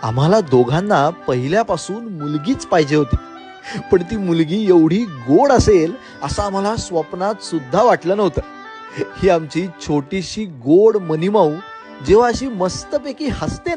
आम्हाला दोघांना पहिल्यापासून मुलगीच पाहिजे होती, पण ती मुलगी एवढी गोड असेल असं आम्हाला स्वप्नात सुद्धा वाटलं नव्हतं. ही आमची छोटीशी गोड मनीमाऊ जेव्हा अशी मस्तपैकी हसते